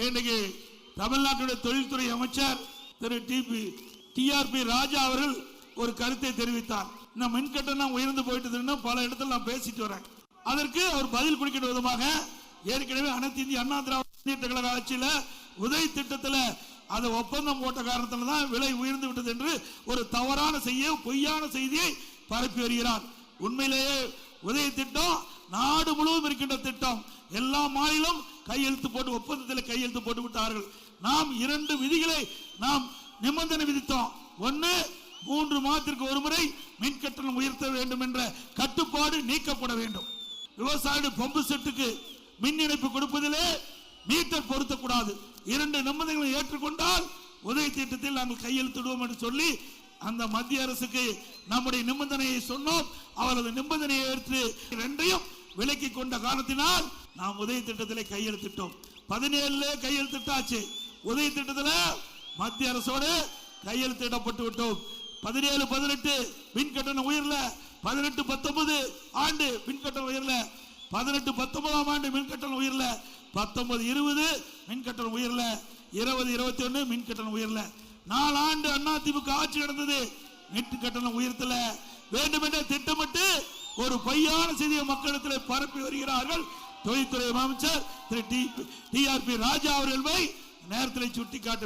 இன்னைக்கு தமிழ்நாட்டுடைய தொழில்துறை அமைச்சர் திரு டிஆர்பி ராஜா அவர்கள் ஒரு கருத்தை தெரிவித்தார். இந்த மின் கட்டணம் உயர்ந்து போயிட்டு பல இடத்துல நான் பேசிட்டு வரேன். அதற்கு அவர் பதில் கொடுக்கிற விதமாக ஏற்கனவே அனைத்து இந்திய அண்ணா திராவிட முன்னேற்ற கழக ஆட்சியில உதவி திட்டத்தில் அதை ஒப்பந்தம் போட்ட காரணத்தில் தான் விலை உயர்ந்து விட்டது என்று ஒரு தவறான பொய்யான செய்தியை பரப்பி வருகிறார். உண்மையிலேயே உதவி திட்டம் நாடு முழுவதும் இருக்கின்ற திட்டம். எல்லா மாநிலம் கையெழுத்து போட்டு ஒப்பந்தத்தில் கையெழுத்து போட்டு விட்டார்கள். நாம் 2 விதிகளை நாம் நிபந்தனை விதித்தோம். ஒன்று, 3 மாதத்திற்கு ஒரு முறை மின் கட்டணம் உயர்த்த வேண்டும் என்ற கட்டுப்பாடு நீக்கப்பட வேண்டும். விவசாய பம்பு செட்டுக்கு மின் இணைப்பு கொடுப்பதிலே மீட்டர் பொருத்தக்கூடாது. 2 நிபந்தனைகளை ஏற்றுக்கொண்டால் உதவி திட்டத்தில் நாங்கள் கையெழுத்திடுவோம் என்று சொல்லி அந்த மத்திய அரசுக்கு நம்முடைய நிபந்தனையை சொன்னோம். அவரது நிபந்தனையை ஏற்று 2ஐயும் விலக்கி கொண்ட காரணத்தினால் நாம் உதவி திட்டத்தில் கையெழுத்திட்டோம். 17 கையெழுத்திட்டாச்சு. உதவி திட்டத்தில் மத்திய அரசோடு கையெழுத்திடப்பட்டு விட்டோம். 17, 18 மின் கட்டணம் உயர்ல, 18, 19 ஆண்டு மின் கட்டணம் உயர்ல, 18, 19ஆம் ஆண்டு மின் கட்டணம் உயர்ல, 19, 20 மின் கட்டணம் உயர்ல, 20, 21 மின் கட்டணம் உயர்ல. 4 ஆண்டு அதிமுக ஆட்சி நடந்தது, மின் கட்டணம் உயர்த்தல. வேண்டுமென்றே திட்டமிட்டு ஒரு பொய்யான செய்தியை மக்களிடத்தில் பரப்பி வருகிறார்கள். தொழில்துறை அமைச்சர் திரு டிஆர்பி ராஜா அவர்கள் நேரத்தில் சுட்டிக்காட்ட